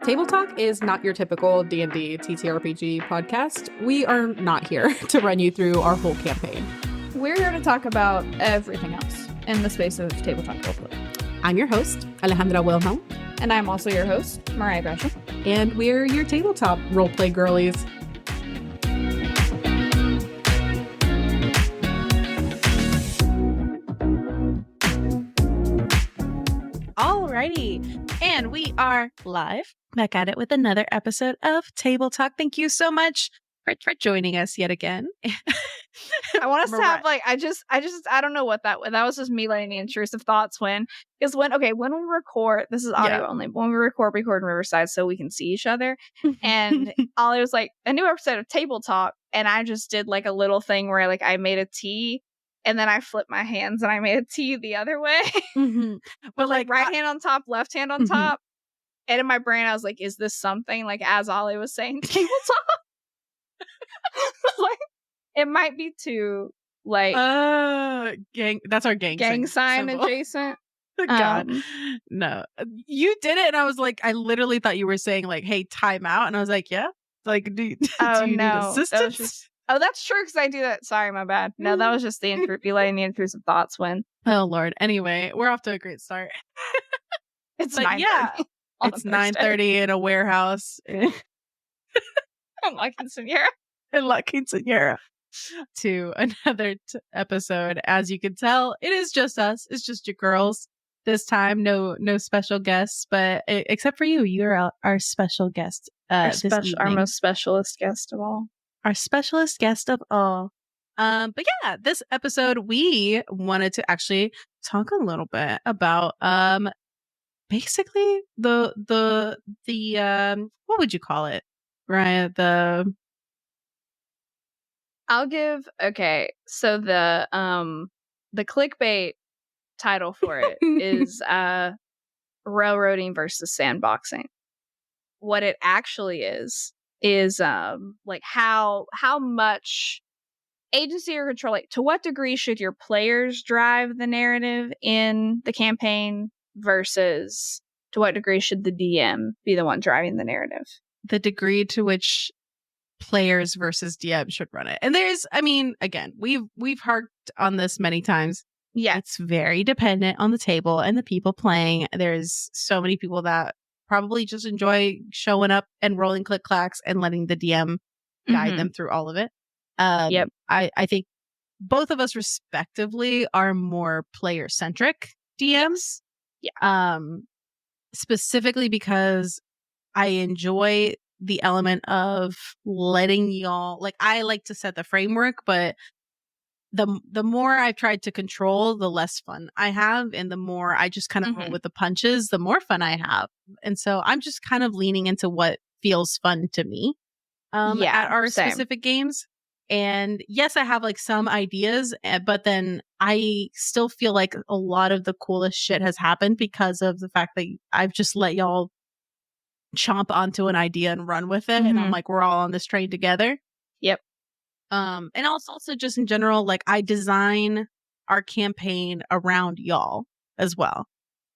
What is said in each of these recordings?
Table Talk is not your typical D&D TTRPG podcast. We are not here to run you through our whole campaign. We're here to talk about everything else in the space of tabletop roleplay. I'm your host, Alejandra Wilhelm. And I'm also your host, Mariah Gresham. And we're your tabletop roleplay girlies. Alrighty, and we are live back at it with another episode of Table Talk. Thank you so much for joining us yet again. I want us to have I don't know what that was just me letting the intrusive thoughts when we record, this is audio only, but when we record in Riverside so we can see each other. And Ollie was like, a new episode of Table Talk, and I just did like a little thing where I made a T. And then I flipped my hands and I made a T the other way. Mm-hmm. But like right hand on top, left hand on top. And in my brain, I was like, is this something? Like as Ollie was saying, tabletop? Like, it might be too like gang. That's our gang sign symbol. Adjacent. God, no, you did it, and I was like, I literally thought you were saying like, "Hey, time out," and I was like, "Yeah." Like, do you need assistance? Oh, that's true, because I do that. Sorry, my bad. No, that was just the letting the intrusive thoughts win. Oh, Lord. Anyway, we're off to a great start. It's 9:30. It's 9:30 in a warehouse. I'm like in Sierra. In La Quinceañera. To another episode. As you can tell, it is just us. It's just your girls. This time, no special guests, but except for you. You're our special guest. Our most specialist guest of all. Our specialist guest of all. But yeah, this episode we wanted to actually talk a little bit about basically the what would you call it, Ryan? So the clickbait title for it is railroading versus sandboxing. What it actually is like how much agency or control, like to what degree should your players drive the narrative in the campaign versus to what degree should the DM be the one driving the narrative? The degree to which players versus DM should run it. And again, we've harked on this many times. Yeah. It's very dependent on the table and the people playing. There's so many people that probably just enjoy showing up and rolling click clacks and letting the DM guide them through all of it. Yep. I think both of us respectively are more player centric DMs. Yeah. Specifically because I enjoy the element of letting y'all, like, I like to set the framework, but the more I've tried to control, the less fun I have, and the more I just kind of roll with the punches, the more fun I have. And so I'm just kind of leaning into what feels fun to me at our specific games. And yes, I have like some ideas, but then I still feel like a lot of the coolest shit has happened because of the fact that I've just let y'all chomp onto an idea and run with it. And I'm like, we're all on this train together. Yep. And also just in general, like I design our campaign around y'all as well.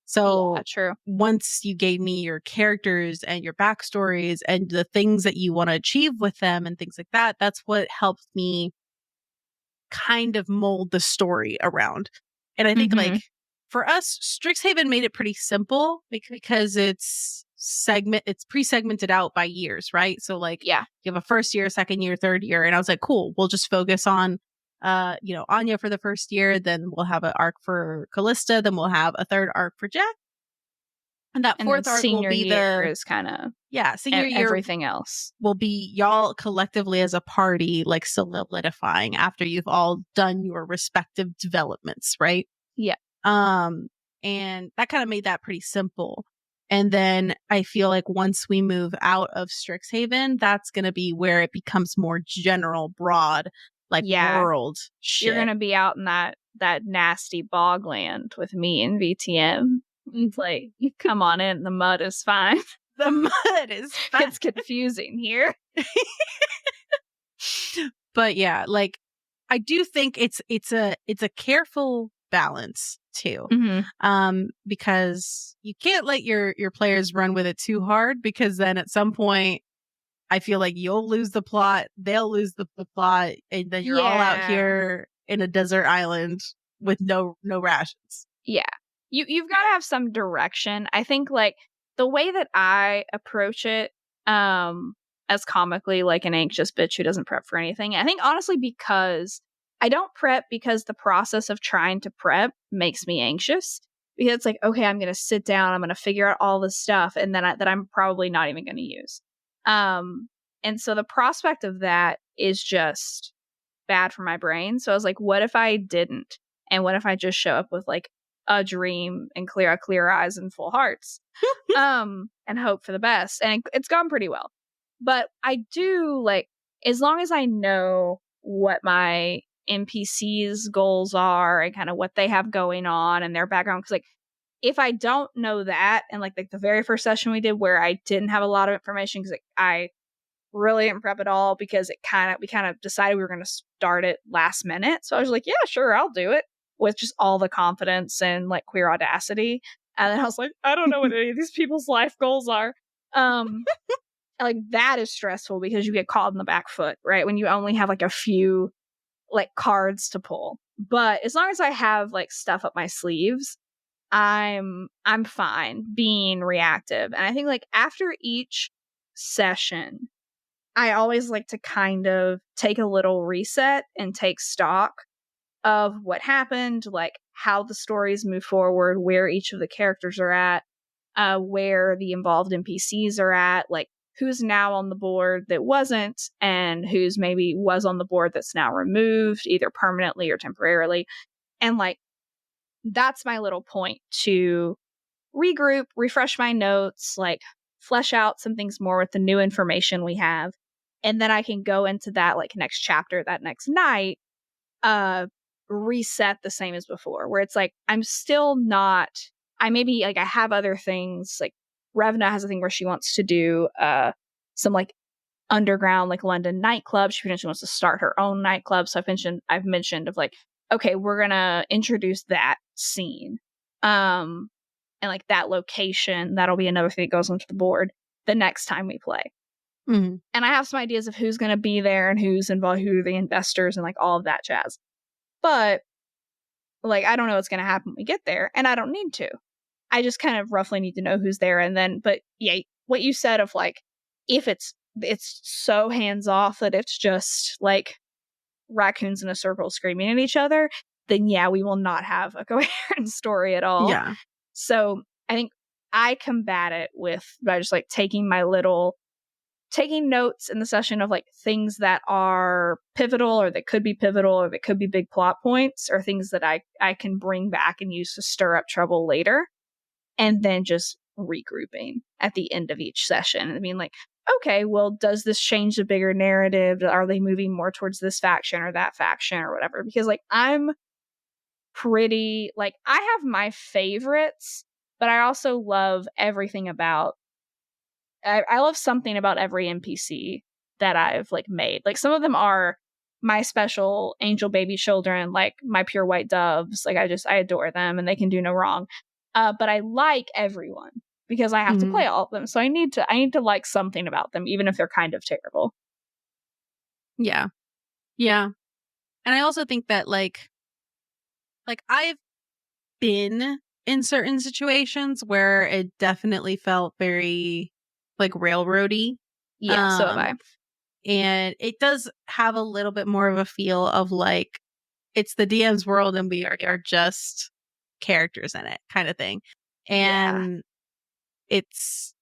So true. Once you gave me your characters and your backstories and the things that you want to achieve with them and things like that, that's what helped me kind of mold the story around. And I think like for us, Strixhaven made it pretty simple because it's pre-segmented out by years, right? So like, you have a first year, second year, third year. And I was like, cool, we'll just focus on, Anya for the first year. Then we'll have an arc for Callista. Then we'll have a third arc for Jack. And that fourth arc will be year is kind of, senior year. Everything else will be y'all collectively as a party, like solidifying after you've all done your respective developments, right? Yeah. And that kind of made that pretty simple. And then I feel like once we move out of Strixhaven, that's going to be where it becomes more general, broad, like world shit. You're going to be out in that nasty bogland with me and VTM. It's like, come on in. The mud is fine. The mud is fine. It's confusing here. But yeah, like I do think it's a careful balance too. Mm-hmm. Because you can't let your players run with it too hard, because then at some point I feel like you'll lose the plot, they'll lose the plot, and then you're all out here in a desert island with no rations. Yeah. You've got to have some direction. I think like the way that I approach it, as comically like an anxious bitch who doesn't prep for anything. I think honestly because I don't prep because the process of trying to prep makes me anxious. Because it's like, okay, I'm going to sit down, I'm going to figure out all this stuff, and then that I'm probably not even going to use. And so the prospect of that is just bad for my brain. So I was like, what if I didn't? And what if I just show up with like a dream and clear eyes and full hearts, and hope for the best? And it's gone pretty well. But I do like, as long as I know what my NPCs' goals are and kind of what they have going on and their background, because like, if I don't know that, and like the very first session we did where I didn't have a lot of information because I really didn't prep at all because we kind of decided we were going to start it last minute. So I was like, yeah, sure, I'll do it with just all the confidence and like queer audacity. And then I was like, I don't know what any of these people's life goals are. Like that is stressful because you get caught in the back foot, right? When you only have like a few like cards to pull. But as long as I have like stuff up my sleeves, I'm fine being reactive. And I think like after each session, I always like to kind of take a little reset and take stock of what happened, like how the stories move forward, where each of the characters are at, where the involved NPCs are at, like who's now on the board that wasn't, and who's maybe was on the board that's now removed, either permanently or temporarily. And like, that's my little point to regroup, refresh my notes, like flesh out some things more with the new information we have. And then I can go into that like next chapter, that next night, reset the same as before, where it's like, I'm still not, I have other things, like Revna has a thing where she wants to do some like underground, like London nightclub. She potentially wants to start her own nightclub. So I've mentioned of like, okay, we're going to introduce that scene. And like that location, that'll be another thing that goes onto the board the next time we play. Mm-hmm. And I have some ideas of who's going to be there and who's involved, who are the investors and like all of that jazz. But like, I don't know what's going to happen when we get there, and I don't need to. I just kind of roughly need to know who's there. And then, but yeah, what you said of like, if it's so hands off that it's just like raccoons in a circle screaming at each other, then yeah, we will not have a coherent story at all. Yeah. So I think I combat it by just like taking notes in the session of like things that are pivotal or that could be pivotal or that could be big plot points or things that I can bring back and use to stir up trouble later. And then just regrouping at the end of each session. I mean, like, okay, well, does this change the bigger narrative? Are they moving more towards this faction or that faction or whatever? Because like, I'm pretty, like, I have my favorites, but I also love everything about, I love something about every NPC that I've like made. Like some of them are my special angel baby children, like my pure white doves. Like I adore them and they can do no wrong. But I like everyone because I have to play all of them. So I need to like something about them, even if they're kind of terrible. Yeah. Yeah. And I also think that like I've been in certain situations where it definitely felt very like railroady. Yeah, so have I. And it does have a little bit more of a feel of like it's the DM's world and we are just characters in it kind of thing. And it's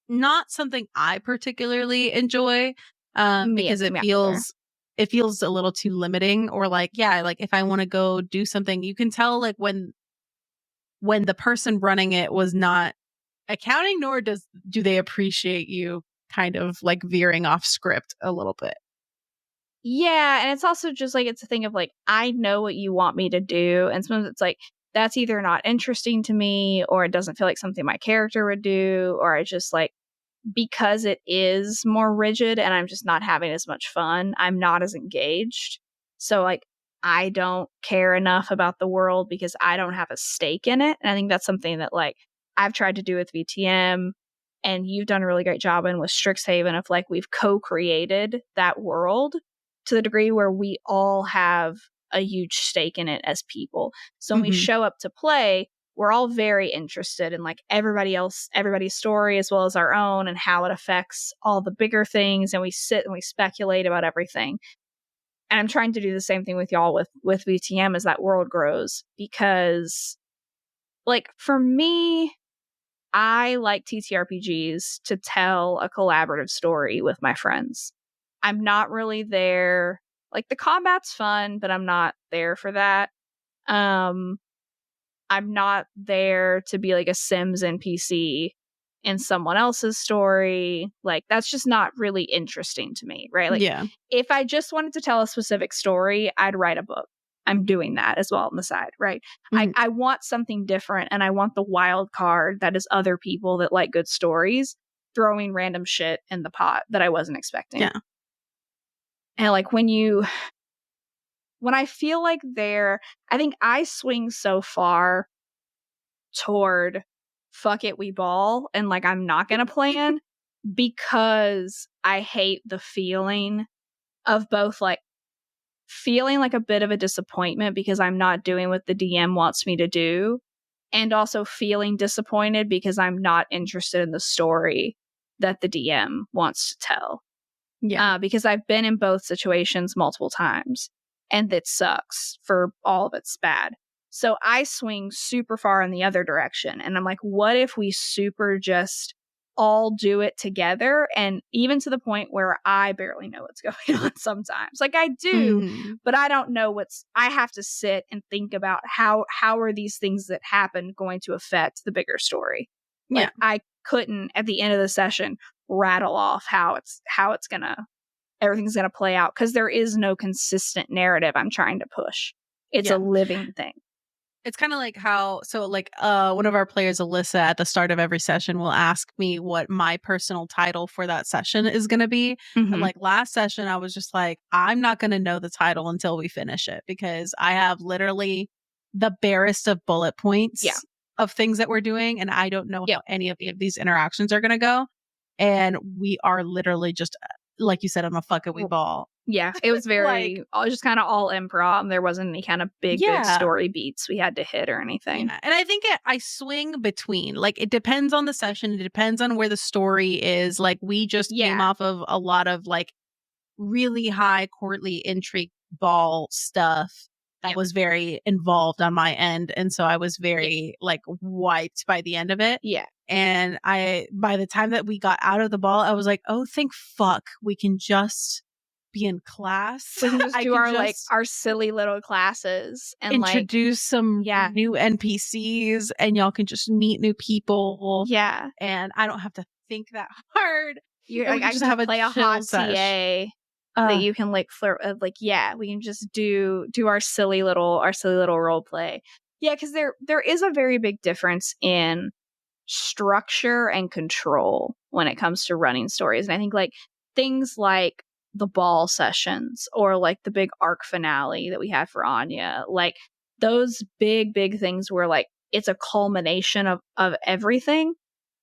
not something I particularly enjoy because it feels a little too limiting, or like, yeah, like if I want to go do something, you can tell like when the person running it was not accounting, nor do they appreciate you kind of like veering off script a little bit. Yeah, and it's also just like, it's a thing of like, I know what you want me to do, and sometimes it's like, that's either not interesting to me, or it doesn't feel like something my character would do, or I just like, because it is more rigid and I'm just not having as much fun, I'm not as engaged. So like, I don't care enough about the world because I don't have a stake in it. And I think that's something that like I've tried to do with VTM, and you've done a really great job in with Strixhaven of like we've co-created that world to the degree where we all have a huge stake in it as people. So when we show up to play, we're all very interested in like everybody's story as well as our own and how it affects all the bigger things. And we sit and we speculate about everything. And I'm trying to do the same thing with y'all with VTM as that world grows, because like for me, I like TTRPGs to tell a collaborative story with my friends. I'm not really there. Like the combat's fun, but I'm not there for that. I'm not there to be like a Sims NPC in someone else's story. Like that's just not really interesting to me, right? Like if I just wanted to tell a specific story, I'd write a book. I'm doing that as well on the side, right? I want something different, and I want the wild card that is other people that like good stories throwing random shit in the pot that I wasn't expecting. Yeah. And like when I feel like I think I swing so far toward fuck it, we ball, and like I'm not gonna plan because I hate the feeling of both like feeling like a bit of a disappointment because I'm not doing what the DM wants me to do, and also feeling disappointed because I'm not interested in the story that the DM wants to tell. Yeah. Because I've been in both situations multiple times, and it sucks for all of it's bad. So I swing super far in the other direction, and I'm like, what if we super just all do it together? And even to the point where I barely know what's going on sometimes. Like I do, but I don't know I have to sit and think about how are these things that happen going to affect the bigger story. Like I couldn't at the end of the session rattle off how everything's gonna play out, because there is no consistent narrative I'm trying to push. It's a living thing. It's kind of like one of our players, Alyssa, at the start of every session will ask me what my personal title for that session is going to be. And like last session, I was just like, I'm not going to know the title until we finish it, because I have literally the barest of bullet points of things that we're doing. And I don't know how any of these interactions are going to go. And we are literally just, like you said, on a fuck it, we ball. Yeah, it was very just kind of all improv. There wasn't any kind of big story beats we had to hit or anything. Yeah. And I think I swing between, like, it depends on the session. It depends on where the story is. Like, we just came off of a lot of, like, really high courtly intrigue ball stuff that was very involved on my end. And so I was very, like, wiped by the end of it. Yeah. And by the time that we got out of the ball, I was like, oh, thank fuck. We can just be in class. We can just do our silly little classes and introduce some new NPCs, and y'all can just meet new people. Yeah. And I don't have to think that hard. I can just play a hot TA that you can like flirt with. Like, we can just do our silly little role play. Yeah, because there is a very big difference in structure and control when it comes to running stories. And I think like things like the ball sessions or like the big arc finale that we had for Anya, like those big things where like it's a culmination of everything.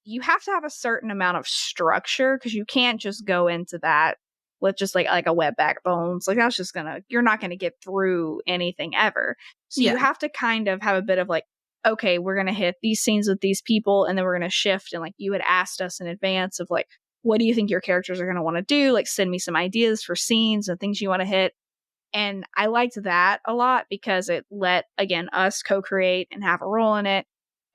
You have to have a certain amount of structure, because you can't just go into that with just like a web backbones. Like that's just you're not gonna get through anything ever. So you have to kind of have a bit of like, okay, we're gonna hit these scenes with these people, and then we're gonna shift. And like you had asked us in advance of like, what do you think your characters are going to want to do? Like, send me some ideas for scenes and things you want to hit. And I liked that a lot because it let, again, us co-create and have a role in it.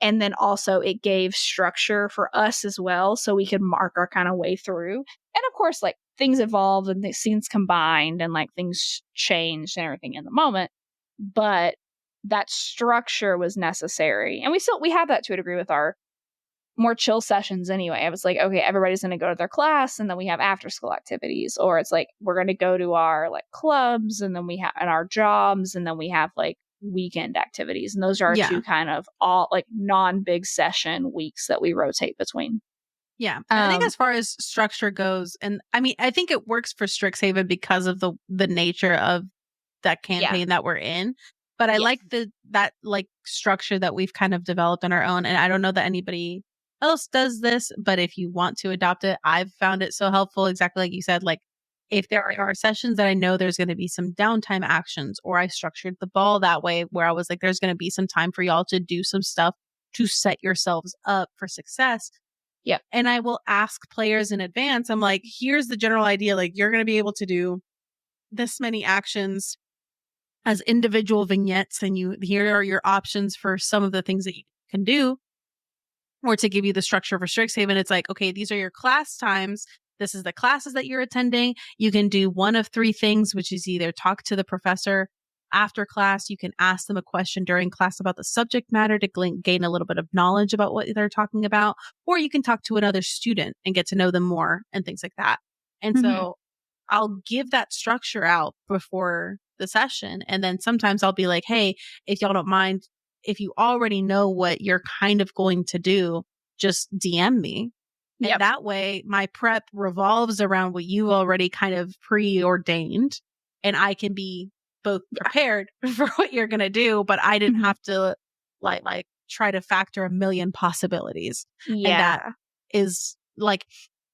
And then also it gave structure for us as well, so we could mark our kind of way through. And of course, like things evolved and the scenes combined and like things changed and everything in the moment. But that structure was necessary. And we have that to a degree with our more chill sessions anyway. I was like, okay, everybody's going to go to their class, and then we have after school activities, or it's like we're going to go to our like clubs, and then we have and our jobs, and then we have like weekend activities. And those are our two kind of all like non-big session weeks that we rotate between. Yeah. I think as far as structure goes, and I mean, I think it works for Strixhaven because of the nature of that campaign that we're in. But I like that like structure that we've kind of developed on our own. And I don't know that anybody else does this, but if you want to adopt it, I've found it so helpful. Exactly like you said, like if there are sessions that I know there's going to be some downtime actions, or I structured the ball that way where I was like, there's going to be some time for y'all to do some stuff to set yourselves up for success. Yeah. And I will ask players in advance. I'm like, here's the general idea. Like, you're going to be able to do this many actions as individual vignettes, and here are your options for some of the things that you can do, or to give you the structure for Strixhaven. It's like, okay, these are your class times. This is the classes that you're attending. You can do one of three things, which is either talk to the professor after class. You can ask them a question during class about the subject matter to gain a little bit of knowledge about what they're talking about, or you can talk to another student and get to know them more and things like that. And so I'll give that structure out before the session. And then sometimes I'll be like, hey, if y'all don't mind, if you already know what you're kind of going to do, just DM me. And that way my prep revolves around what you already kind of preordained, and I can be both prepared for what you're going to do, but I didn't have to like try to factor a million possibilities. Yeah. And that is like,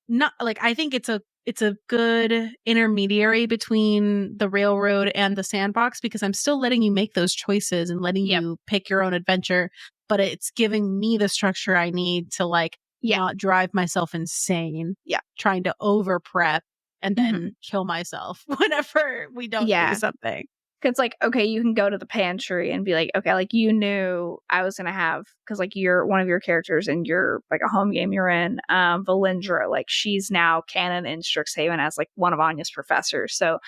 not like, I think it's a good intermediary between the Railroad and the Sandbox, because I'm still letting you make those choices and letting you pick your own adventure, but it's giving me the structure I need to like not drive myself insane trying to over prep and then kill myself whenever we don't do something. Because like, okay, you can go to the pantry and be like, okay, like you knew I was gonna have, because like you're one of your characters in your like a home game you're in, Valindra, like she's now canon in Strixhaven as like one of Anya's professors. So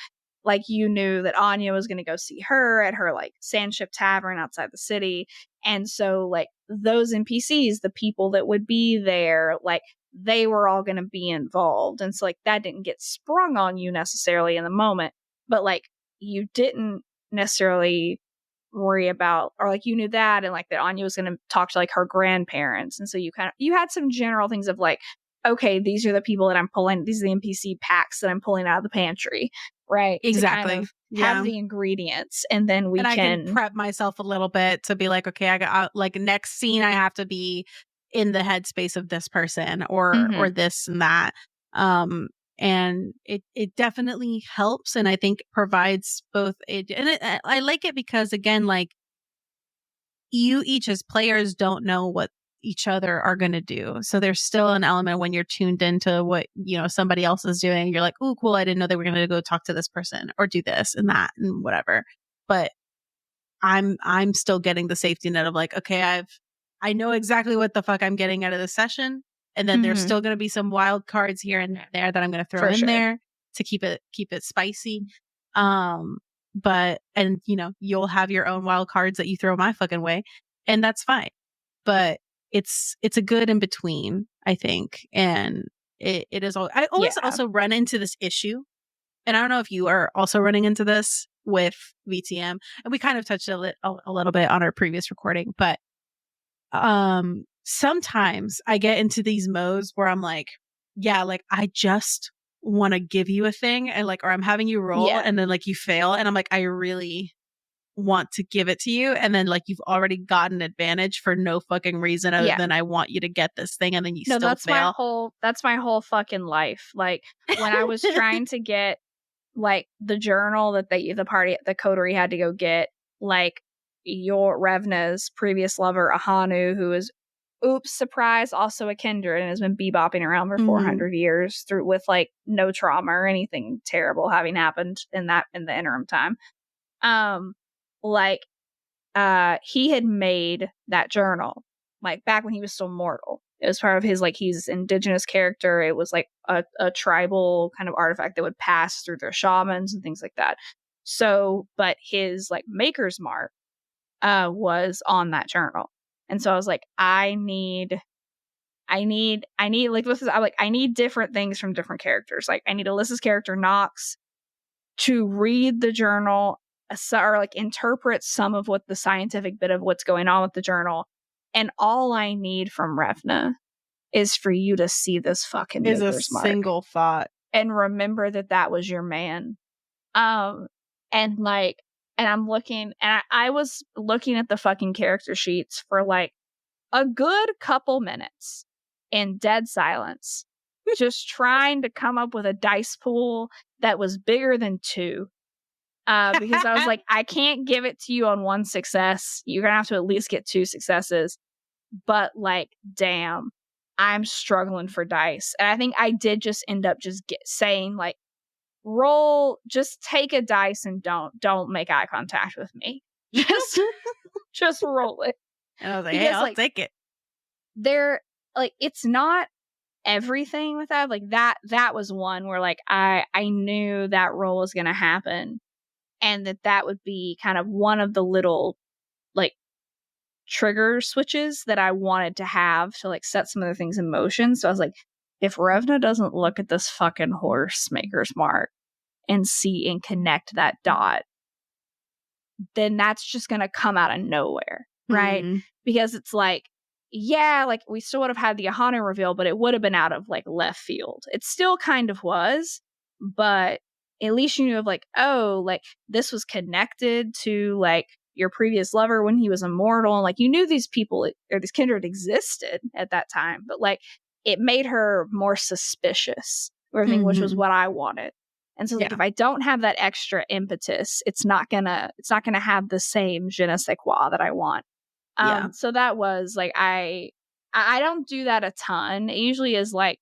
like you knew that Anya was gonna go see her at her like Sandship Tavern outside the city. And so like those NPCs, the people that would be there, like they were all gonna be involved. And so like that didn't get sprung on you necessarily in the moment, but like you didn't necessarily worry about, or like you knew that, and like that Anya was going to talk to like her grandparents, and so you had some general things of like, okay, these are the people that I'm pulling, these are the NPC packs that I'm pulling out of the pantry, right? Exactly. To kind of have the ingredients, and then I can prep myself a little bit to be like, okay, I got like next scene I have to be in the headspace of this person or this and that. And it definitely helps, and I think provides both I like it because again, like you each as players don't know what each other are going to do, so there's still an element when you're tuned into what somebody else is doing. You're like, oh cool, I didn't know they were going to go talk to this person or do this and that and whatever, but I'm still getting the safety net of like, okay, I know exactly what the fuck I'm getting out of this session. And then there's still going to be some wild cards here and there that I'm going to throw in there to keep it spicy. But you'll have your own wild cards that you throw my fucking way, and that's fine. But it's a good in between, I think. And it is all, I always also run into this issue, and I don't know if you are also running into this with VTM, and we kind of touched a little bit on our previous recording, but sometimes I get into these modes where I'm like, yeah, like I just want to give you a thing, and like, or I'm having you roll and then like you fail, and I'm like, I really want to give it to you, and then like you've already gotten advantage for no fucking reason other than I want you to get this thing, and then you still fail. That's my whole fucking life. Like when I was trying to get like the journal that the coterie had to go get, like your Revna's previous lover Ahanu, who is surprise, also a kindred, and has been bebopping around for 400 years through with like no trauma or anything terrible having happened in the interim time. He had made that journal like back when he was still mortal. It was part of his, like, he's indigenous character. It was like a tribal kind of artifact that would pass through their shamans and things like that. So, but his like maker's mark was on that journal. And so I was like, I need like, I need different things from different characters. Like I need Alyssa's character Nox to read the journal or like interpret some of what the scientific bit of what's going on with the journal. And all I need from Revna is for you to see this fucking is maker's a mark single thought and remember that was your man. And like And I'm looking, and I was looking at the fucking character sheets for like a good couple minutes in dead silence, just trying to come up with a dice pool that was bigger than 2. Because I was like, I can't give it to you on 1 success. You're going to have to at least get 2 successes. But like, damn, I'm struggling for dice. And I think I did just end up just saying like, roll, just take a dice and don't make eye contact with me. Just roll it. And I was like, hey, I'll take it. They're like, it's not everything with that. Like that was one where like I knew that roll was gonna happen, and that would be kind of one of the little like trigger switches that I wanted to have to like set some of the things in motion. So I was like, if Revna doesn't look at this fucking horse maker's mark and see and connect that dot, then that's just gonna come out of nowhere, right? Mm-hmm. Because it's like, yeah, like we still would have had the Ahanu reveal, but it would have been out of like left field. It still kind of was, but at least you knew of like, oh, like this was connected to like your previous lover when he was immortal, and like you knew these people or this kindred existed at that time, but like it made her more suspicious or everything, which was what I wanted. And so like if I don't have that extra impetus, it's not gonna have the same je ne sais quoi that I want. So that was like I don't do that a ton. It usually is like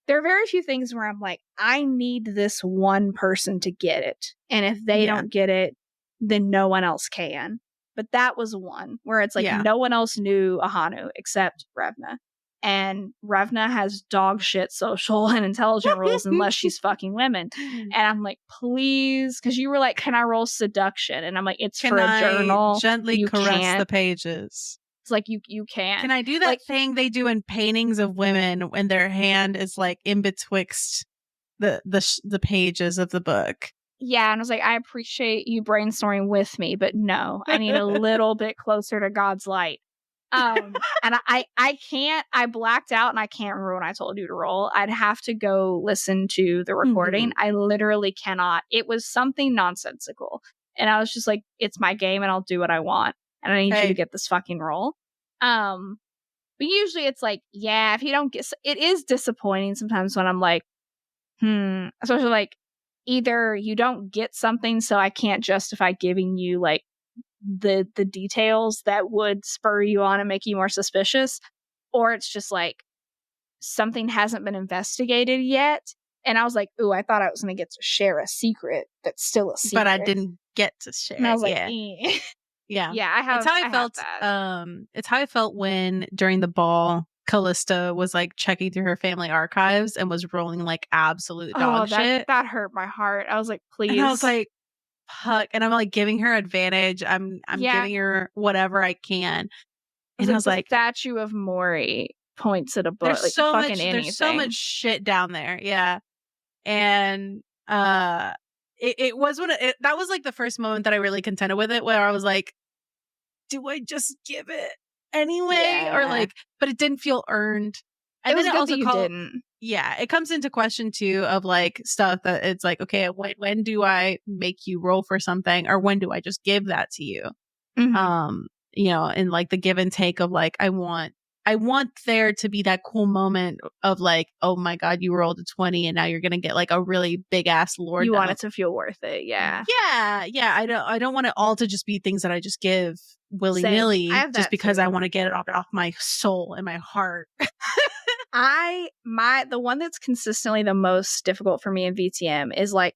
there are very few things where I'm like, I need this one person to get it, and if they don't get it, then no one else can. But that was one where it's like no one else knew Ahanu except Revna. And Revna has dog shit social and intelligent rules unless she's fucking women. And I'm like, please, because you were like, can I roll seduction? And I'm like, it's for a journal. Gently caress the pages. It's like you can't. Can I do that thing they do in paintings of women when their hand is like in betwixt the pages of the book? Yeah, and I was like, I appreciate you brainstorming with me, but no, I need a little bit closer to God's light. And I can't, I blacked out and I can't remember when I told you to roll. I'd have to go listen to the recording. I literally cannot. It was something nonsensical. And I was just like, it's my game and I'll do what I want. And I need you to get this fucking roll. But usually it's like, yeah, if you don't get, it is disappointing sometimes when I'm like, especially like either you don't get something, so I can't justify giving you like the details that would spur you on and make you more suspicious, or it's just like something hasn't been investigated yet. And I was like, ooh, I thought I was going to get to share a secret that's still a secret. But I didn't get to share. And I was like, Yeah. I have. It's how I felt. It's how I felt when during the ball, Callista was like checking through her family archives and was rolling like absolute dog shit. That hurt my heart. I was like, please. And I was like, fuck. And I'm like giving her advantage. I'm giving her whatever I can. And I was like, Statue of Mori points at a book. There's like so fucking much. anything. There's so much shit down there. Yeah. And it was that was like the first moment that I really contended with it, where I was like, do I just give it anyway, or like? But it didn't feel earned. And then it also didn't. Yeah, it comes into question too of like stuff that it's like, okay, when do I make you roll for something, or when do I just give that to you? You know, and like the give and take of like, I want there to be that cool moment of like, oh my god, you rolled a 20 and now you're gonna get like a really big ass lord. You want it to feel worth it, yeah. I don't want it all to just be things that I just give willy nilly just because I want to get it off my soul and my heart. The one that's consistently the most difficult for me in VTM is like,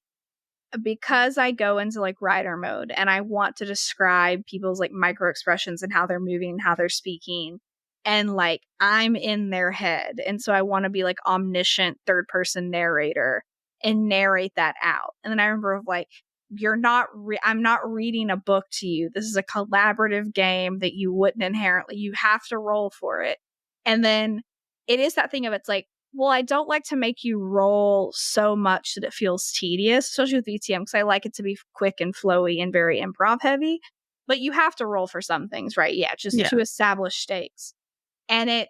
because I go into like writer mode and I want to describe people's like micro expressions and how they're moving and how they're speaking. And like, I'm in their head. And so I want to be like omniscient third person narrator and narrate that out. And then I remember of like, I'm not reading a book to you. This is a collaborative game that you wouldn't inherently, you have to roll for it. And then it is that thing of, it's like, well, I don't like to make you roll so much that it feels tedious, especially with VTM, because I like it to be quick and flowy and very improv heavy. But you have to roll for some things, right? Yeah, just to establish stakes. And it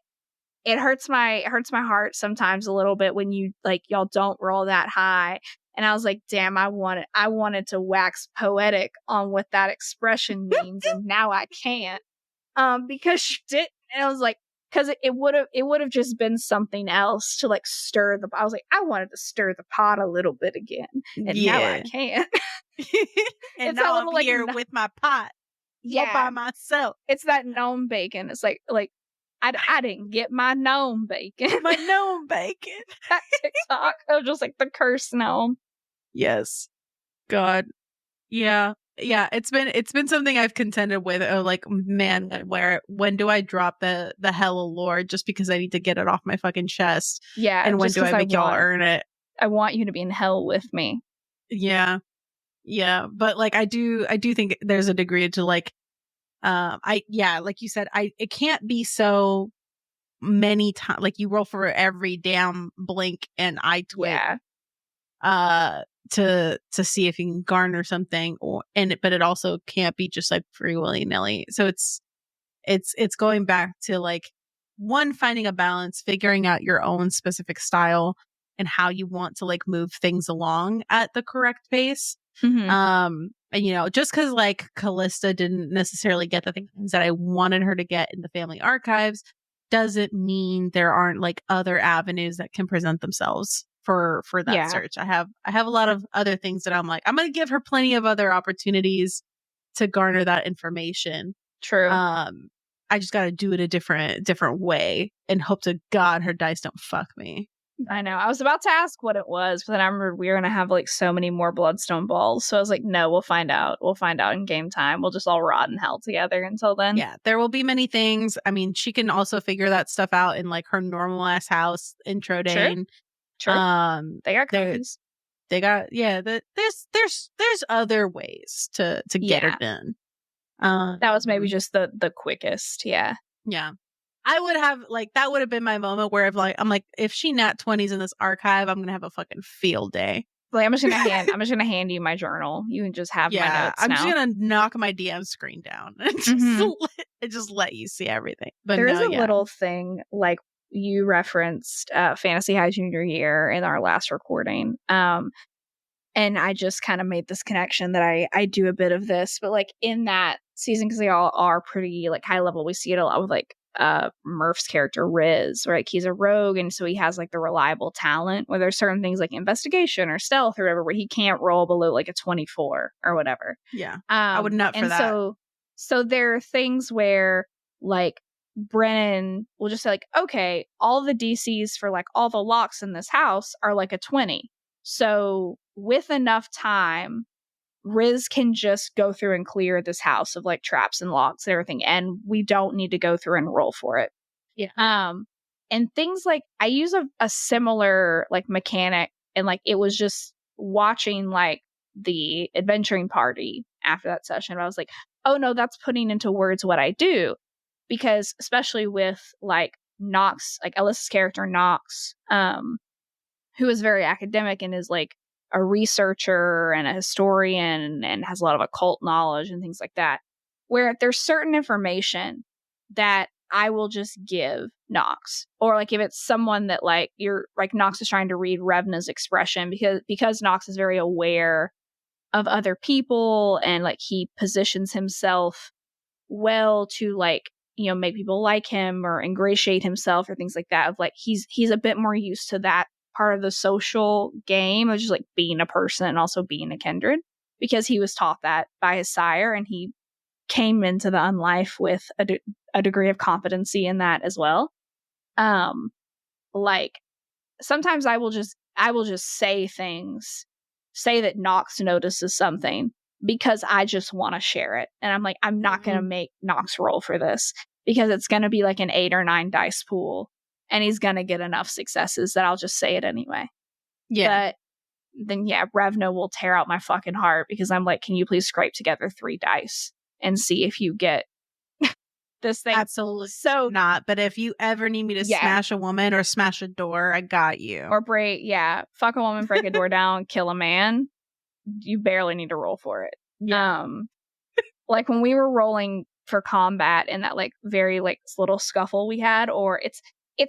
hurts my heart sometimes a little bit when you like, y'all don't roll that high. And I was like, damn, I wanted to wax poetic on what that expression means, and now I can't. Because she didn't. And I was like, because it would have just been something else to like stir the. I was like, I wanted to stir the pot a little bit again, and now I can't. And now I'm like, here with my pot, all by myself. It's that gnome bacon. It's like I didn't get my gnome bacon. My gnome bacon. That TikTok of just like the cursed gnome. Yes, God, yeah. It's been something I've contended with. Like, man, when do I drop the Hello Lord just because I need to get it off my fucking chest? Yeah, and when do I make y'all earn it? I want you to be in hell with me. Yeah, but like I do think there's a degree to like, like you said, it can't be so many times. Like you roll for every damn blink and eye twitch. Yeah. To see if you can garner something, but it also can't be just like free willy-nilly. So it's going back to like, one, finding a balance, figuring out your own specific style and how you want to like move things along at the correct pace. Mm-hmm. And just because like Callista didn't necessarily get the things that I wanted her to get in the family archives doesn't mean there aren't like other avenues that can present themselves for that search. I have a lot of other things that I'm like, I'm going to give her plenty of other opportunities to garner that information. True. I just got to do it a different way and hope to God her dice don't fuck me. I know. I was about to ask what it was, but then I remembered we were going to have like so many more bloodstone balls. So I was like, no, we'll find out. We'll find out in game time. We'll just all rot in hell together until then. Yeah, there will be many things. I mean, she can also figure that stuff out in like her normal ass house intro day. Sure. They got cookies. They got there's other ways to get her done. That was maybe just the quickest. Yeah. I would have like, that would have been my moment where I'm like, if she nat 20s in this archive, I'm gonna have a fucking field day. Like I'm just gonna hand you my journal. You can just have my notes. I'm just gonna knock my DM screen down and just let you see everything. But there is a little thing like you referenced Fantasy High Junior Year in our last recording. And I just kind of made this connection that I do a bit of this, but like in that season, because they all are pretty like high level, we see it a lot with like Murph's character Riz, right? He's a rogue, and so he has like the reliable talent where there's certain things like investigation or stealth or whatever where he can't roll below like a 24 or whatever. I would nut for that. So there are things where like Brennan will just say like, okay, all the DCs for like all the locks in this house are like a 20. So with enough time, Riz can just go through and clear this house of like traps and locks and everything, and we don't need to go through and roll for it. And things like I use a similar like mechanic, and like it was just watching like the adventuring party after that session. I was like, oh no, that's putting into words what I do, because especially with like Nox, like Alyssa's character Nox, who is very academic and is like a researcher and a historian and has a lot of occult knowledge and things like that, where there's certain information that I will just give Nox, or like if it's someone that like you're like Nox is trying to read Revna's expression because Nox is very aware of other people and like he positions himself well to like, you know, make people like him or ingratiate himself or things like that, of like he's a bit more used to that part of the social game of just like being a person and also being a kindred, because he was taught that by his sire and he came into the unlife with a degree of competency in that as well. Like sometimes I will just say things, say that Nox notices something because I just want to share it, and I'm like, I'm not going to make Nox roll for this because it's going to be like an 8 or 9 dice pool and he's going to get enough successes that I'll just say it anyway. But then Revna will tear out my fucking heart because I'm like, can you please scrape together 3 dice and see if you get this thing? Absolutely so not. But if you ever need me to smash a woman or smash a door, I got you. Or fuck a woman, break a door down, kill a man. You barely need to roll for it. Like when we were rolling for combat in that like very like little scuffle we had, or it's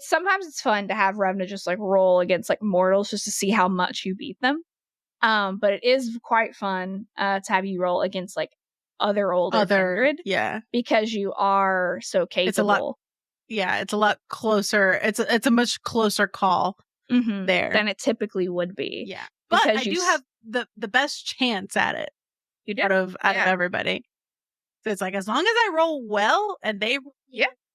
sometimes it's fun to have Revna just like roll against like mortals just to see how much you beat them. But it is quite fun to have you roll against like other older kindred. Yeah. Because you are so capable. It's a lot closer. It's a much closer call there than it typically would be. Yeah. But because I do have the best chance at it. You do? Out of everybody. So it's like, as long as I roll well and they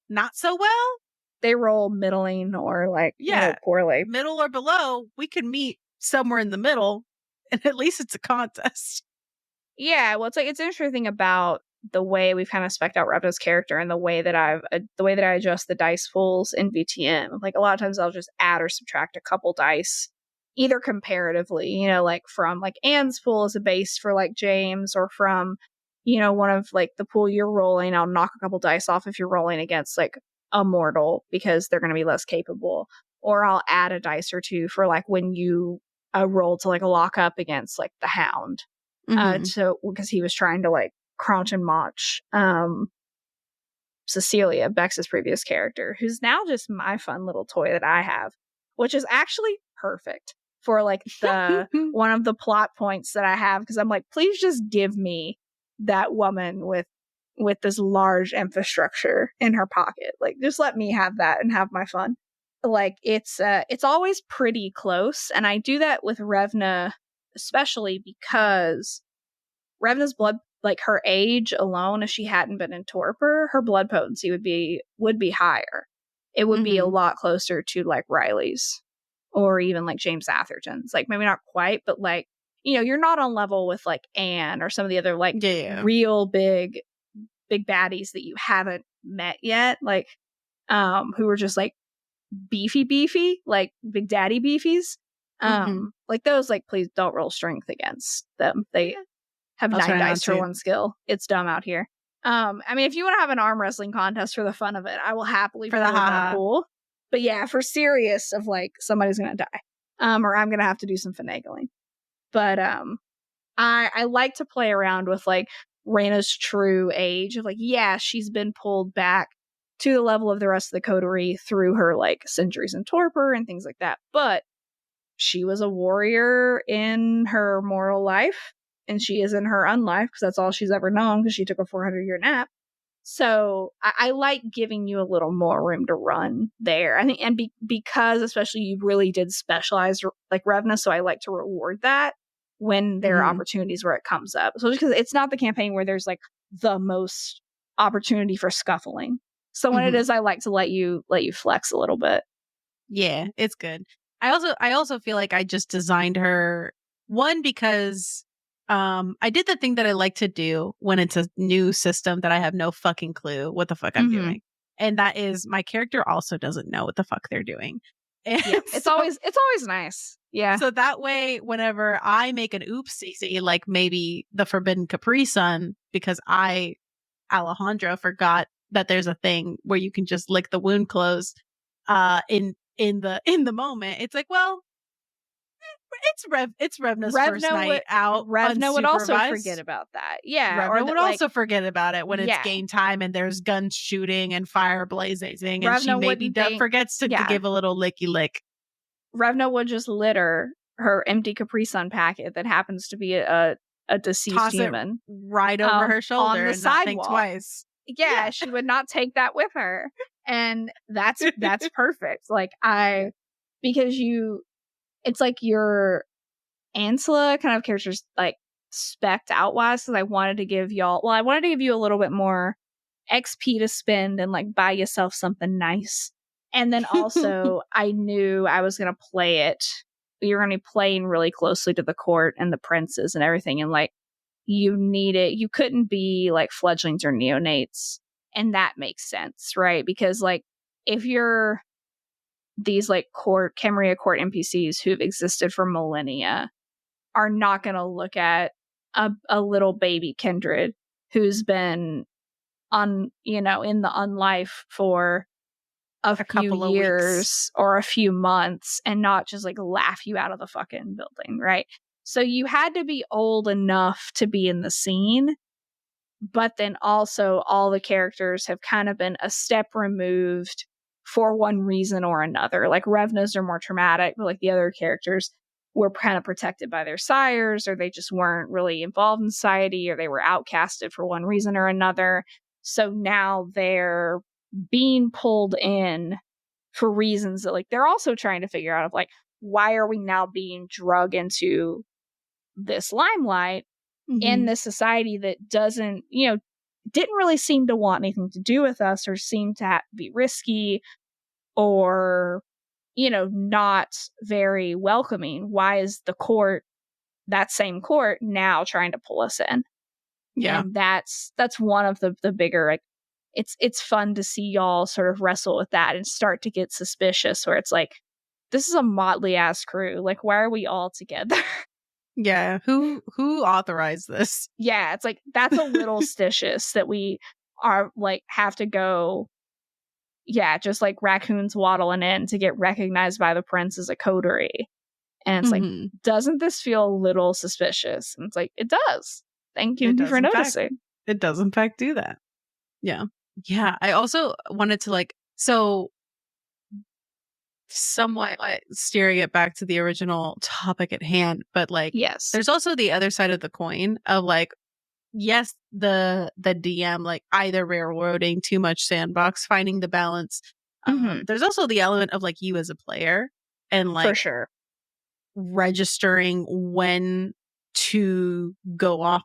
not so well, they roll middling or like poorly. Middle or below, we can meet somewhere in the middle, and at least it's a contest. Yeah, well, it's interesting about the way we've kind of spec'd out Revna's character and the way that I adjust the dice pools in VTM. Like a lot of times I'll just add or subtract a couple dice, either comparatively, you know, like from like Anne's pool as a base for like James, or from, you know, one of like the pool you're rolling, I'll knock a couple dice off if you're rolling against like a mortal because they're going to be less capable, or I'll add a dice or two for like when you roll to like lock up against like the Hound. So because he was trying to like crouch and match Cecilia, Bex's previous character, who's now just my fun little toy that I have, which is actually perfect for like the one of the plot points that I have, because I'm like, please just give me that woman with this large infrastructure in her pocket. Like, just let me have that and have my fun. Like, it's always pretty close, and I do that with Revna especially because Revna's blood, like her age alone, if she hadn't been in torpor, her blood potency would be higher. It would be a lot closer to like Riley's or even like James Atherton's. Like, maybe not quite, but like, you know, you're not on level with like Anne or some of the other like real big baddies that you haven't met yet, like who are just like beefy, like big daddy beefies. Like those, like, please don't roll strength against them. They have 9 dice for one skill. It's dumb out here. I mean, if you want to have an arm wrestling contest for the fun of it, I will happily for that pool. But yeah, for serious of like somebody's gonna die, or I'm gonna have to do some finagling. But I like to play around with like Reyna's true age of like, yeah, she's been pulled back to the level of the rest of the coterie through her like centuries in torpor and things like that, but she was a warrior in her mortal life, and she is in her unlife because that's all she's ever known because she took a 400-year nap. So I like giving you a little more room to run there. I think, and because especially you really did specialize like Revna, so I like to reward that when there are opportunities where it comes up. So just because it's not the campaign where there's like the most opportunity for scuffling. So when it is, I like to let you flex a little bit. Yeah, it's good. I also feel like I just designed her one because I did the thing that I like to do when it's a new system that I have no fucking clue what the fuck I'm doing. And that is, my character also doesn't know what the fuck they're doing. And yeah, it's always nice. Yeah. So that way, whenever I make an oopsie, like maybe the Forbidden Capri Sun, because Alejandro forgot that there's a thing where you can just lick the wound closed in the moment, it's like, well, it's Revna's first night out. Revna would also forget about that. Yeah. Revna would also forget about it when it's game time and there's guns shooting and fire blazing, and Revna she maybe forgets to give a little licky lick. Revna would just litter her empty Capri Sun packet that happens to be a deceased human right over her shoulder and not think twice. Yeah, she would not take that with her. And that's perfect. Like because it's like your Ansela kind of characters like spec'd out wise, because I wanted to give you a little bit more XP to spend and like buy yourself something nice. And then also I knew I was going to play it. You're going to be playing really closely to the court and the princes and everything. And like, you couldn't be like fledglings or neonates. And that makes sense, right? Because like, if you're these like Camarilla court NPCs who've existed for millennia, are not going to look at a little baby kindred who's been in the unlife for a few years or a few months and not just like laugh you out of the fucking building, right? So you had to be old enough to be in the scene, but then also all the characters have kind of been a step removed for one reason or another. Like Revna's are more traumatic, but like the other characters were kind of protected by their sires, or they just weren't really involved in society, or they were outcasted for one reason or another. So now they're being pulled in for reasons that like they're also trying to figure out of like, why are we now being drug into this limelight in this society that doesn't, didn't really seem to want anything to do with us, or seem to be risky, or not very welcoming. Why is the court, that same court, now trying to pull us in? Yeah. And that's one of the bigger, like, it's fun to see y'all sort of wrestle with that and start to get suspicious, where it's like, this is a motley ass crew. Like, why are we all together? Yeah. Who authorized this? Yeah, it's like, that's a little suspicious that we are like have to go. Yeah, just like raccoons waddling in to get recognized by the prince as a coterie. And it's like, doesn't this feel a little suspicious? And it's like, it does. Thank you for noticing. It does, in fact, do that. Yeah. Yeah. I also wanted to so somewhat steering it back to the original topic at hand, but yes, there's also the other side of the coin of yes, the DM either railroading too much sandbox, finding the balance. There's also the element of you as a player and for sure registering when to go off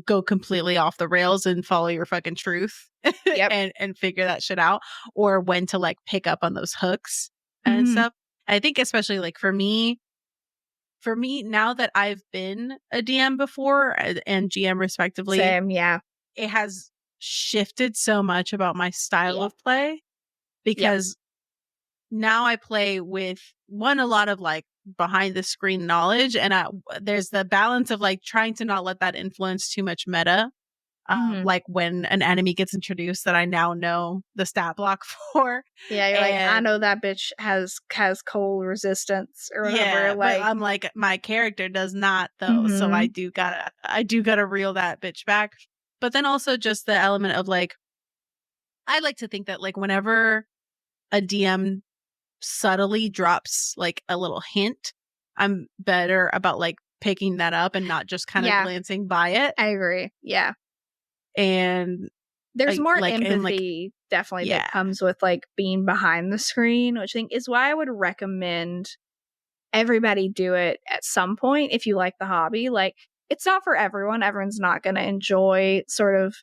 go completely off the rails and follow your fucking truth. Yep. and figure that shit out, or when to pick up on those hooks and stuff. I think especially for me now that I've been a DM before and GM respectively, same, yeah, it has shifted so much about my style of play, because now I play with a lot of behind the screen knowledge, and there's the balance of trying to not let that influence too much meta. When an enemy gets introduced that I now know the stat block for. Yeah, you're I know that bitch has cold resistance or whatever. Yeah, but I'm my character does not though, so I do gotta reel that bitch back. But then also just the element of I like to think that whenever a DM subtly drops a little hint, I'm better about picking that up and not just kind of glancing by it. I agree. Yeah. And there's more empathy definitely that comes with being behind the screen, which I think is why I would recommend everybody do it at some point if you like the hobby. It's not for everyone. Everyone's not going to enjoy sort of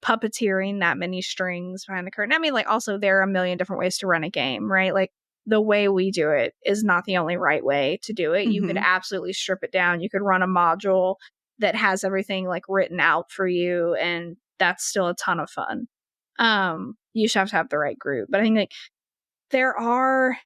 puppeteering that many strings behind the curtain. I mean, also there are a million different ways to run a game, right? The way we do it is not the only right way to do it. You could absolutely strip it down. You could run a module that has everything written out for you, and that's still a ton of fun. You just have to have the right group. But I think there are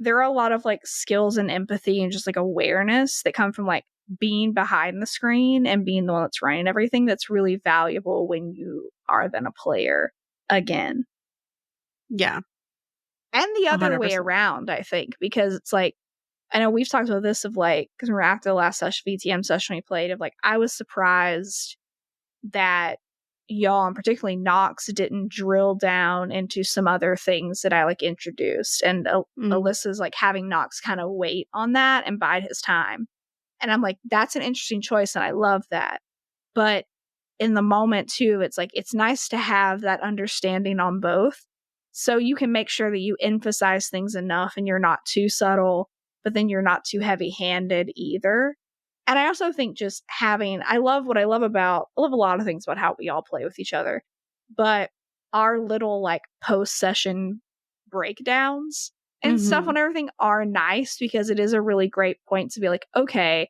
a lot of skills and empathy and just awareness that come from being behind the screen and being the one that's running everything, that's really valuable when you are then a player again. Yeah. And the other 100%. Way around, I think, because it's I know we've talked about this of because we're after the last VTM session we played of I was surprised that y'all, and particularly Nox, didn't drill down into some other things that I introduced, and Alyssa's having Nox kind of wait on that and bide his time, and I'm that's an interesting choice and I love that. But in the moment too, it's nice to have that understanding on both, so you can make sure that you emphasize things enough and you're not too subtle, but then you're not too heavy-handed either. And I also think just I love a lot of things about how we all play with each other, but our little post-session breakdowns and stuff on everything are nice, because it is a really great point to be okay,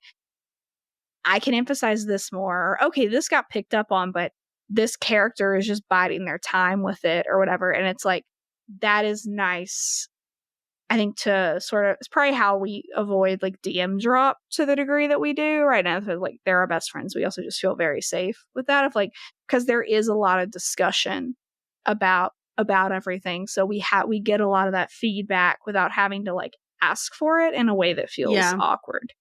I can emphasize this more, or okay, this got picked up on, but this character is just biding their time with it or whatever. And it's that is nice, I think, to sort of, it's probably how we avoid DM drop to the degree that we do right now. They're our best friends. We also just feel very safe with that, of because there is a lot of discussion about everything. So we get a lot of that feedback without having to ask for it in a way that feels awkward.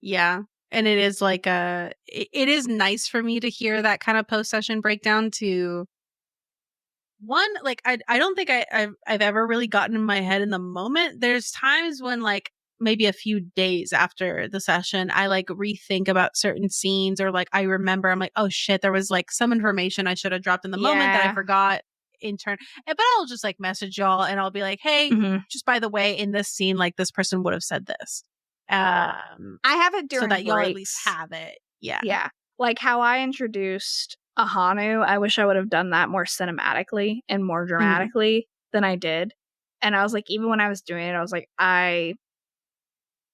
Yeah. And it is it is nice for me to hear that kind of post-session breakdown to one, I don't think I've ever really gotten in my head in the moment. There's times when maybe a few days after the session, I like rethink about certain scenes, or like I remember I'm like, oh shit, there was like some information I should have dropped in the moment that I forgot in turn. But I'll just like message y'all and I'll be like, hey, just by the way, in this scene, like this person would have said this. I have it during so that y'all breaks. at least have it. Yeah. Yeah. Like how I introduced Ahanu, I wish I would have done that more cinematically and more dramatically than I did. And I was like, even when I was doing it, I was like,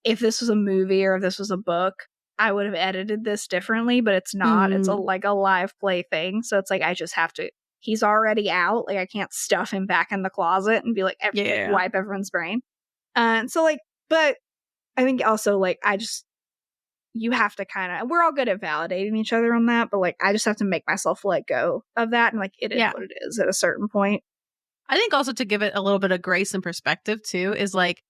if this was a movie or if this was a book, I would have edited this differently, but it's not. It's like a live play thing. So it's like, I just have to, he's already out. Like I can't stuff him back in the closet and be like, wipe everyone's brain. And so like, but I think also like, you have to kind of, we're all good at validating each other on that, but like, I just have to make myself let go of that. And like, it is what it is at a certain point. I think also to give it a little bit of grace and perspective too, is like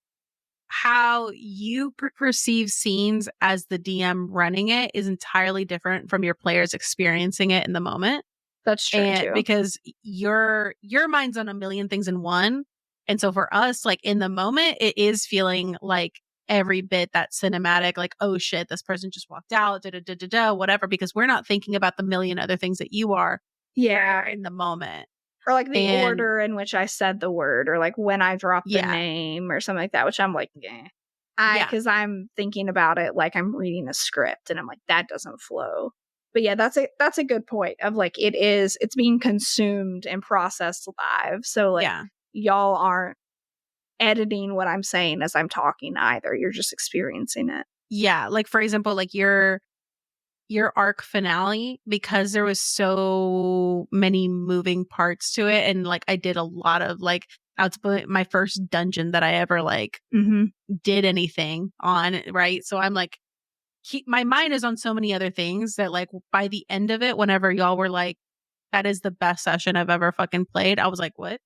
how you perceive scenes as the DM running it is entirely different from your players experiencing it in the moment. That's true too. Because your mind's on a million things in one. And so for us, like in the moment, it is feeling like every bit that cinematic, like, oh shit, this person just walked out, whatever, because we're not thinking about the million other things that you are in the moment. Or like the order in which I said the word, or like when I dropped the name or something like that, which I'm like, because I'm thinking about it like I'm reading a script and I'm like, that doesn't flow. But yeah, that's a good point of like, it's being consumed and processed live. So like y'all aren't editing what I'm saying as I'm talking either. You're just experiencing it. Yeah. Like for example, like your arc finale, because there was so many moving parts to it. And like, I did a lot of like, that's my first dungeon that I ever like did anything on. Right. So I'm like, my mind is on so many other things that like by the end of it, whenever y'all were like, that is the best session I've ever fucking played, I was like, what?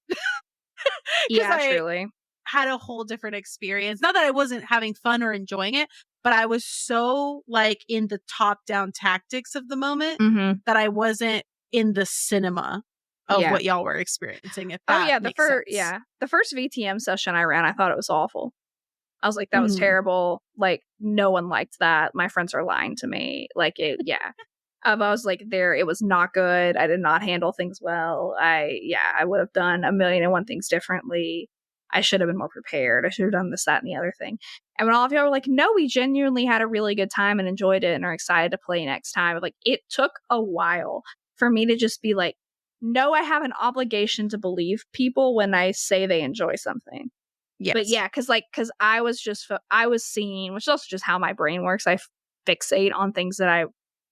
Truly. Had a whole different experience. Not that I wasn't having fun or enjoying it, but I was so like in the top down tactics of the moment that I wasn't in the cinema of what y'all were experiencing. If that makes sense. The first VTM session I ran, I thought it was awful. I was like, that was terrible. Like, no one liked that. My friends are lying to me. Like, I was like, it was not good. I did not handle things well. I would have done 1,000,001 things differently. I should have been more prepared. I should have done this, that, and the other thing. And when all of y'all were like, no, we genuinely had a really good time and enjoyed it and are excited to play next time. Like, it took a while for me to just be like, no, I have an obligation to believe people when I say they enjoy something. Yes. But yeah, because I was seeing, which is also just how my brain works. I fixate on things that I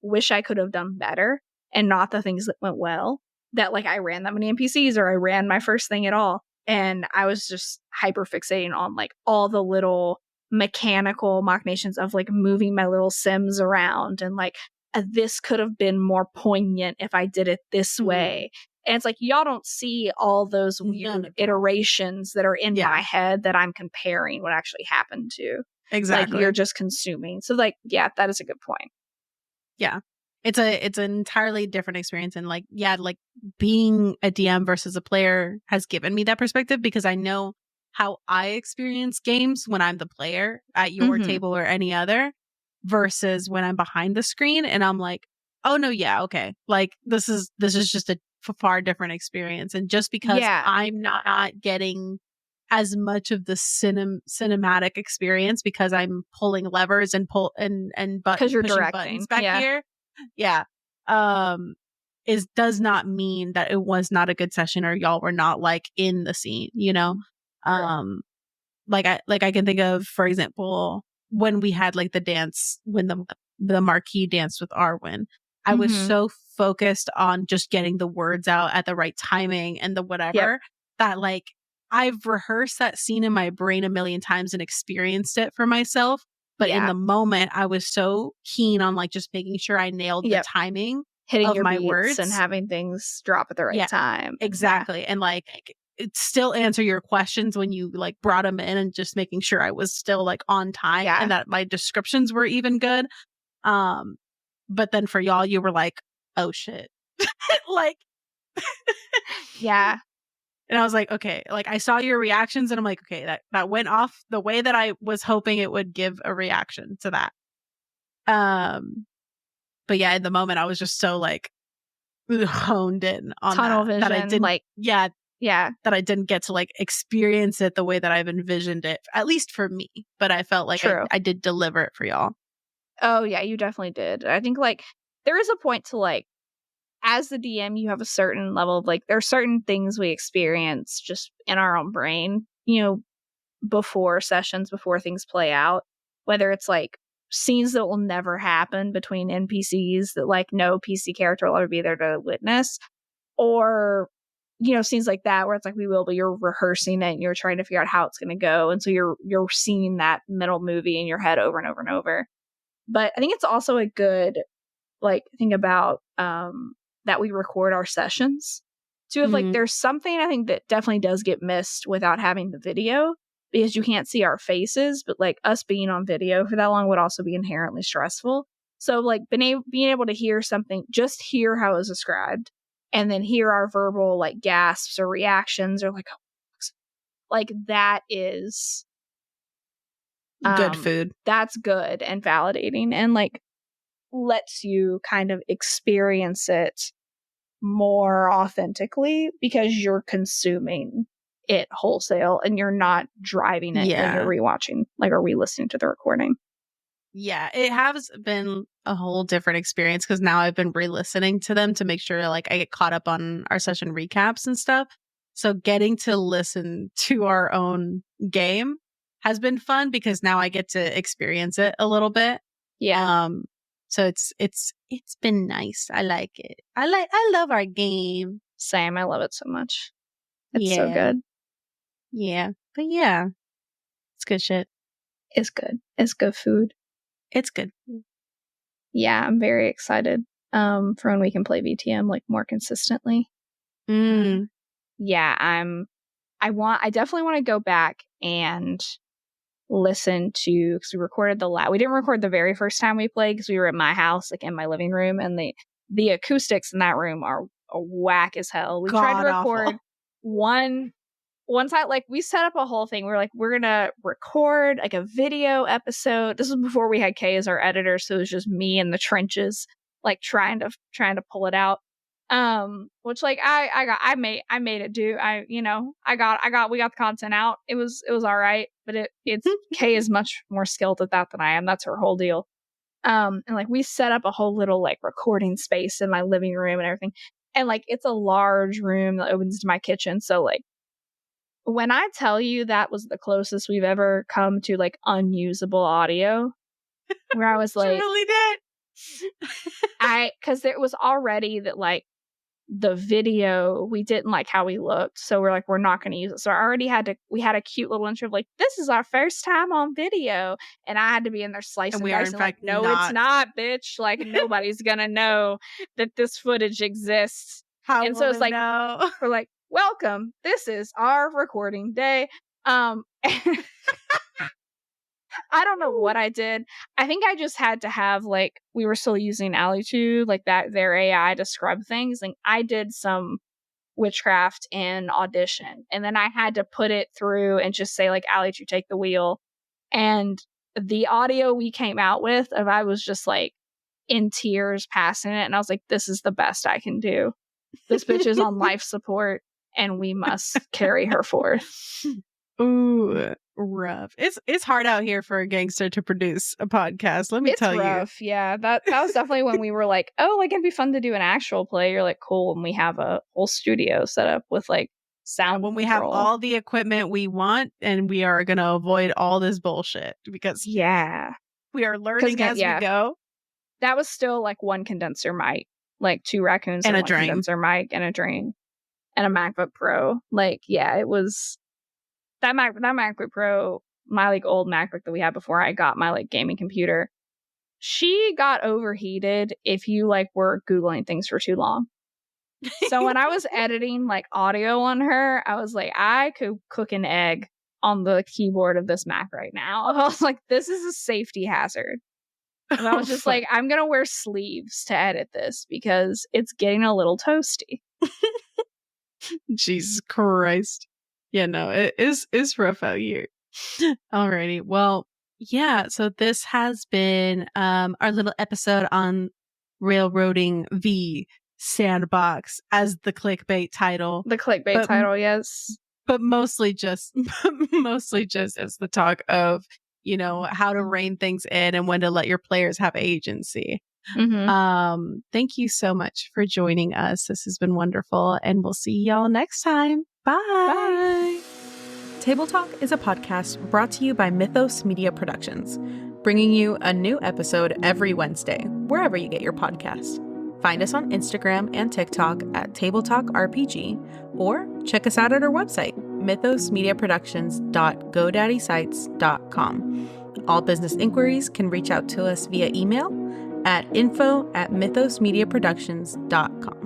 wish I could have done better and not the things that went well. That like I ran that many NPCs or I ran my first thing at all. And I was just hyper fixating on like all the little mechanical machinations of like moving my little sims around and like this could have been more poignant if I did it this way. And it's like, y'all don't see all those weird iterations that are in my head that I'm comparing what actually happened to. Exactly. Like you're just consuming. So like, yeah, that is a good point. Yeah. It's an entirely different experience. And like, like being a DM versus a player has given me that perspective because I know how I experience games when I'm the player at your table or any other versus when I'm behind the screen. And I'm like, oh no, okay. Like this is just a far different experience. And just because I'm not getting as much of the cinematic experience because I'm pulling levers and because you're pushing directing buttons back here. Does not mean that it was not a good session or y'all were not like in the scene, you know? Like I can think of, for example, when we had like the dance, when the marquee danced with Arwen, I was so focused on just getting the words out at the right timing and the whatever that like I've rehearsed that scene in my brain 1,000,000 times and experienced it for myself. But in the moment, I was so keen on like just making sure I nailed the timing, hitting of your my beats words and having things drop at the right time. Exactly. And like still answer your questions when you like brought them in and just making sure I was still like on time and that my descriptions were even good. But then for y'all, you were like, oh shit. Like, And I was like, okay, like I saw your reactions and I'm like, okay, that went off the way that I was hoping it would give a reaction to that. But yeah, in the moment I was just so like honed in on Tunnel that I vision, didn't, like, yeah, yeah, that I didn't get to like experience it the way that I've envisioned it, at least for me. But I felt like true. I did deliver it for y'all. Oh yeah, you definitely did. I think like there is a point to like, as the DM, you have a certain level of like, there are certain things we experience just in our own brain, you know, before sessions, before things play out, whether it's like scenes that will never happen between NPCs that like no PC character will ever be there to witness, or you know, scenes like that where it's like we will, but you're rehearsing it and you're trying to figure out how it's going to go, and so you're seeing that middle movie in your head over and over and over. But I think it's also a good like thing about that we record our sessions too. If like there's something I think that definitely does get missed without having the video, because you can't see our faces, but like us being on video for that long would also be inherently stressful. So like being able to hear something, just hear how it was described, and then hear our verbal like gasps or reactions or like that is Good food. That's good and validating and like lets you kind of experience it more authentically because you're consuming it wholesale and you're not driving it when you're rewatching, like, or re-listening to the recording. Yeah, it has been a whole different experience because now I've been re-listening to them to make sure like I get caught up on our session recaps and stuff. So getting to listen to our own game has been fun because now I get to experience it a little bit. Yeah. So it's been nice. I like it. I love our game. Same. I love it so much. It's so good. Yeah. But yeah, it's good shit. It's good. It's good food. It's good. Yeah, I'm very excited for when we can play VTM like more consistently. Yeah, I definitely want to go back and listen to, because we recorded we didn't record the very first time we played because we were at my house, like in my living room, and the acoustics in that room are whack as hell. We tried to record one time, like we set up a whole thing. We were like, we're gonna record like a video episode. This was before we had Kay as our editor, so it was just me in the trenches, like trying to pull it out. Which like I made it do. We got the content out. It was all right, but it's Kay is much more skilled at that than I am. That's her whole deal. And like we set up a whole little like recording space in my living room and everything. And like it's a large room that opens to my kitchen. So like when I tell you that was the closest we've ever come to like unusable audio, where I was like, really did. because it was already that like the video, we didn't like how we looked, so we're like, we're not going to use it. So I already we had a cute little intro of like, this is our first time on video, and I had to be in there slicing. And we are in fact like, no, it's not, bitch. Like nobody's gonna know that this footage exists. And so it's like, we're like, welcome. This is our recording day. I don't know what I did. I think I just had to have like, we were still using Alitude, like that their AI to scrub things. Like I did some witchcraft in Audition, and then I had to put it through and just say like, Alitude, take the wheel. And the audio we came out with, I was just like in tears passing it, and I was like, this is the best I can do. This bitch is on life support, and we must carry her forth. Ooh, rough. It's hard out here for a gangster to produce a podcast. Let me tell you. It's rough. Yeah, that was definitely when we were like, oh, like it'd be fun to do an actual play. You're like, cool, when we have a whole studio set up with like sound. When we control. have all the equipment we want, and we are going to avoid all this bullshit because we are learning as we go. That was still like one condenser mic, like 2 raccoons and a drain, condenser mic and a drain, and a MacBook Pro. Like, yeah, it was. That MacBook Pro, my like old MacBook that we had before I got my like gaming computer, she got overheated if you like were Googling things for too long. So when I was editing like audio on her, I was like, I could cook an egg on the keyboard of this Mac right now. I was like, this is a safety hazard. And I was just like, I'm going to wear sleeves to edit this because it's getting a little toasty. Jesus Christ. Yeah, no, it's rough out here. Alrighty. Well, yeah, so this has been our little episode on railroading v Sandbox as the clickbait title. The clickbait title, yes. But mostly just as the talk of, how to rein things in and when to let your players have agency. Mm-hmm. Thank you so much for joining us. This has been wonderful, and we'll see y'all next time. Bye. Bye. Table Talk is a podcast brought to you by Mythos Media Productions, bringing you a new episode every Wednesday, wherever you get your podcasts. Find us on Instagram and TikTok at Table Talk RPG, or check us out at our website, mythosmediaproductions.godaddyscites.com. All business inquiries can reach out to us via email at info@mythosmediaproductions.com.